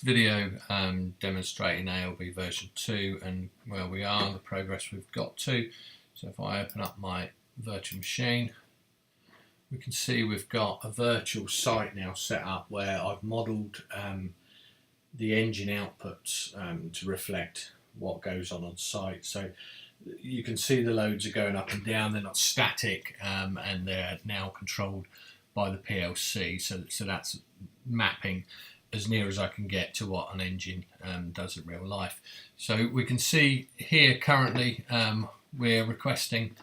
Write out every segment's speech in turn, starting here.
video demonstrating ALB version 2 and where we are, the progress we've got to. So if I open up my virtual machine, we can see we've got a virtual site now set up where I've modelled the engine outputs to reflect what goes on site. So you can see the loads are going up and down, they're not static, and they're now controlled by the PLC. So that's mapping as near as I can get to what an engine does in real life. So we can see here currently we're requesting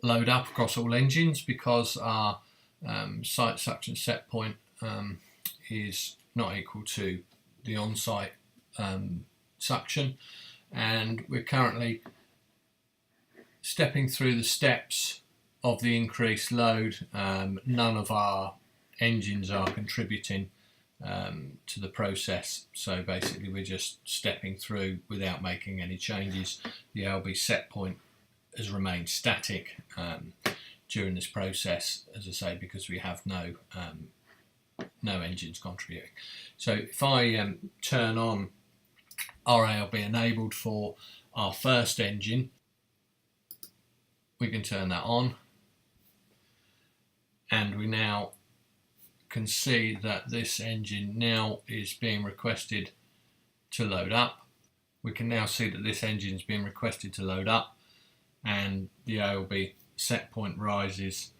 load up across all engines because our site suction set point is not equal to the on-site suction, and we're currently stepping through the steps of the increased load. None of our engines are contributing to the process, so basically we're just stepping through without making any changes. The ALB set point has remained static during this process, as I say, because we have no engines contributing. So if I turn on our ALB enabled for our first engine, we can turn that on, and we now can see that this engine now is being requested to load up. We can now see that this engine is being requested to load up, and the ALB set point rises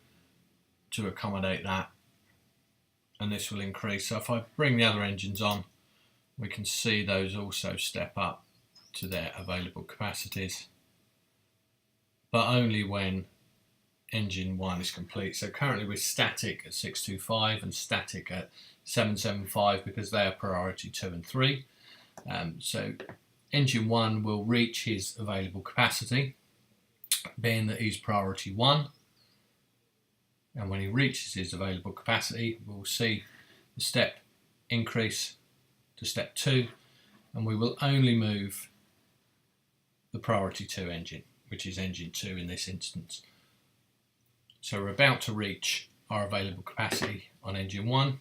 to accommodate that, and this will increase. So if I bring the other engines on, we can see those also step up to their available capacities, but only when engine 1 is complete. So currently we're static at 625 and static at 775 because they are priority 2 and 3. So engine 1 will reach his available capacity, being that he's priority 1, and when he reaches his available capacity we'll see the step increase to step 2, and we will only move the priority 2 engine, which is engine 2 in this instance. So we're about to reach our available capacity on engine 1.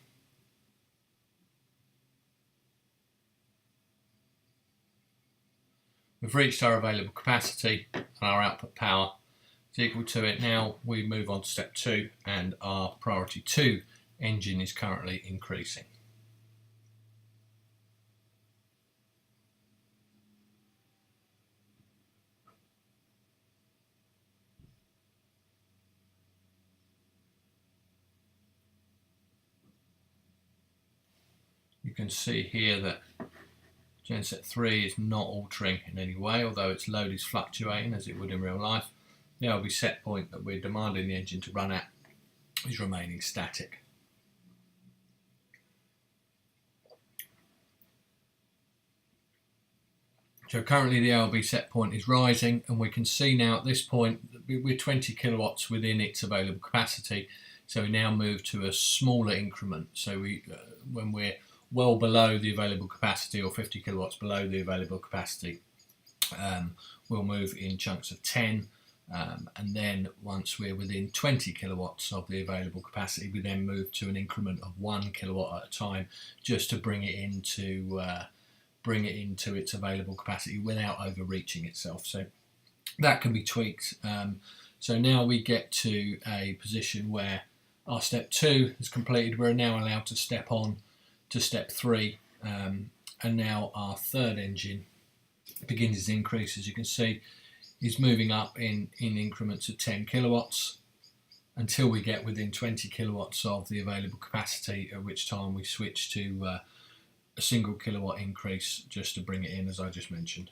We've reached our available capacity and our output power is equal to it. Now we move on to step 2, and our priority 2 engine is currently increasing. You can see here that genset 3 is not altering in any way, although its load is fluctuating as it would in real life. The ALB set point that we're demanding the engine to run at is remaining static. So currently the ALB set point is rising, and we can see now at this point that we're 20 kilowatts within its available capacity. So we now move to a smaller increment. So when we're well below the available capacity, or 50 kilowatts below the available capacity, we'll move in chunks of 10, and then once we're within 20 kilowatts of the available capacity, we then move to an increment of 1 kilowatt at a time, just to bring it into its available capacity without overreaching itself. So that can be tweaked. So now we get to a position where our step 2 is completed. We're now allowed to step on to step 3, and now our third engine begins its increase. As you can see, is moving up in increments of 10 kilowatts until we get within 20 kilowatts of the available capacity, at which time we switch to a single kilowatt increase just to bring it in, as I just mentioned.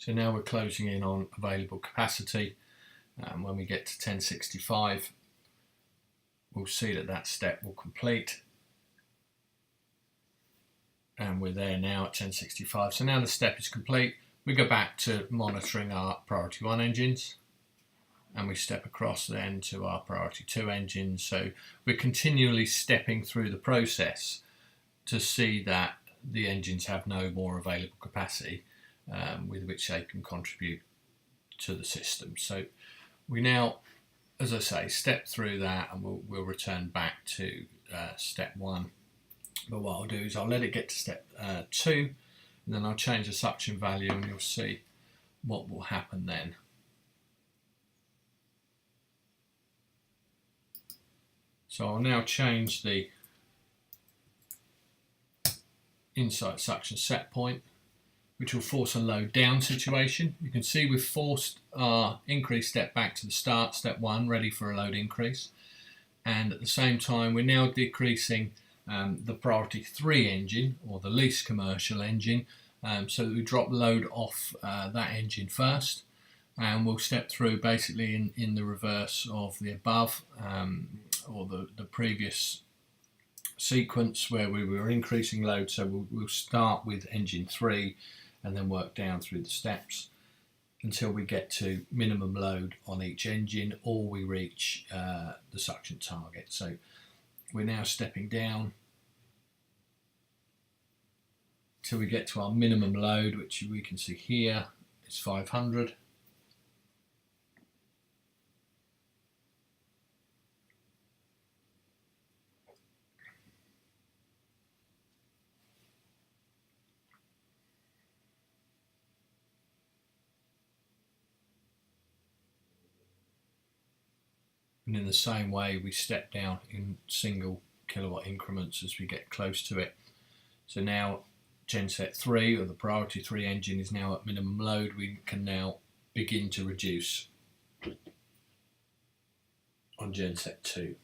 So now we're closing in on available capacity. When we get to 1065, we'll see that that step will complete, and we're there now at 1065. So now the step is complete. We go back to monitoring our priority 1 engines. and we step across then to our priority 2 engine. So we're continually stepping through the process to see that the engines have no more available capacity with which they can contribute to the system. So we now, as I say, step through that, and we'll return back to step 1. But what I'll do is I'll let it get to step 2, and then I'll change the suction value, and you'll see what will happen then. So I'll now change the inside suction set point, which will force a load down situation. You can see we've forced our increase step back to the start, step 1, ready for a load increase. And at the same time, we're now decreasing the priority 3 engine, or the least commercial engine, so that we drop load off that engine first. And we'll step through basically in the reverse of the above, or the previous sequence where we were increasing load. So we'll start with engine 3 and then work down through the steps until we get to minimum load on each engine, or we reach the suction target. So we're now stepping down till we get to our minimum load, which we can see here is 500. And in the same way, we step down in single kilowatt increments as we get close to it. So now genset 3, or the priority 3 engine, is now at minimum load. We can now begin to reduce on genset 2.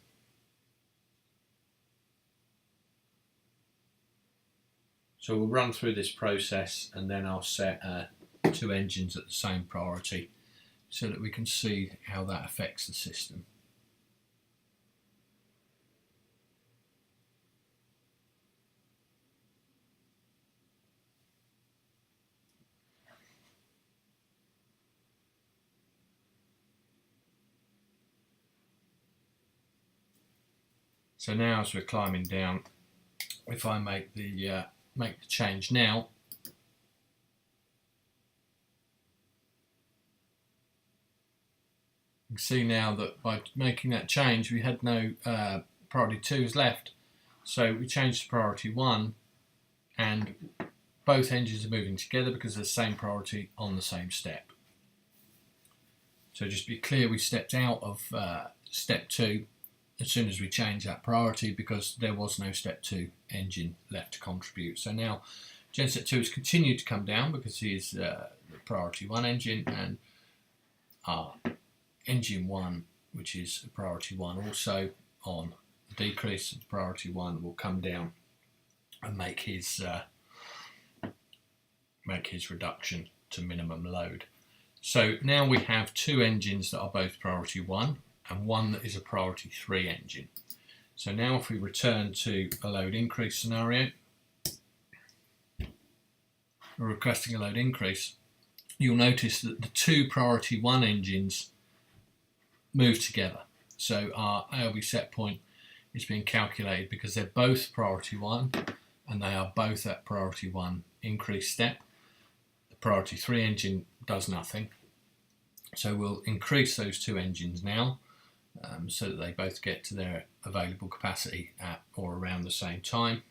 So we'll run through this process, and then I'll set 2 engines at the same priority so that we can see how that affects the system. So now, as we're climbing down, if I make the change now, you can see now that by making that change, we had no priority 2s left. So we changed to priority 1, and both engines are moving together because they're the same priority on the same step. So just be clear, we stepped out of step 2 as soon as we changed that priority, because there was no step 2 engine left to contribute. So now genset 2 has continued to come down because he is the priority 1 engine, and our engine 1, which is a priority 1, also on the decrease of priority 1, will come down and make his reduction to minimum load. So now we have 2 engines that are both priority 1 and 1 that is a priority 3 engine. So now if we return to a load increase scenario, we're requesting a load increase, you'll notice that the 2 priority 1 engines move together. So our ALB set point is being calculated because they're both priority 1 and they are both at priority 1 increase step. The priority 3 engine does nothing. So we'll increase those 2 engines now, so that they both get to their available capacity at or around the same time.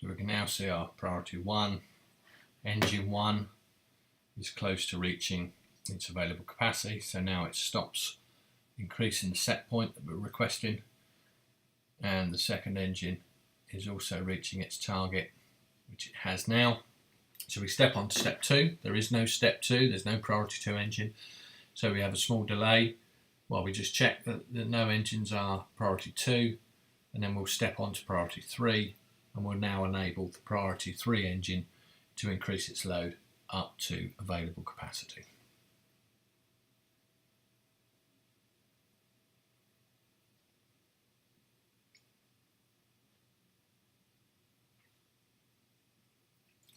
So we can now see our priority 1, engine 1 is close to reaching its available capacity, so now it stops increasing the set point that we're requesting, and the second engine is also reaching its target, which it has now. So we step on to step 2. There is no step 2, there's no priority 2 engine. So we have a small delay while we just check that no engines are priority 2, and then we'll step on to priority 3, and we'll now enable the priority 3 engine to increase its load up to available capacity.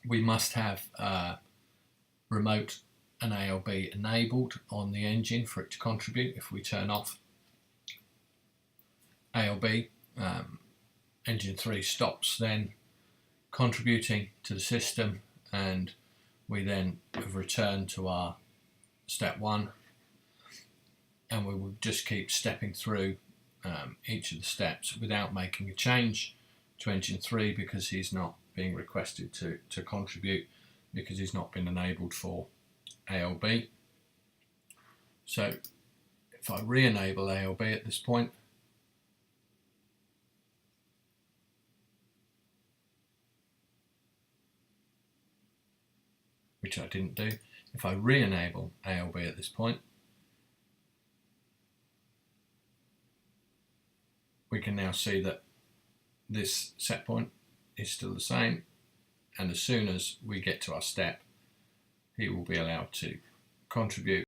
We must have remote and ALB enabled on the engine for it to contribute. If we turn off ALB, engine 3 stops then contributing to the system, and we then have returned to our step 1, and we will just keep stepping through each of the steps without making a change to engine 3 because he's not being requested to contribute, because he's not been enabled for ALB. So if I re-enable ALB at this point, which I didn't do, if I re-enable ALB at this point, we can now see that this set point is still the same, and as soon as we get to our step, he will be allowed to contribute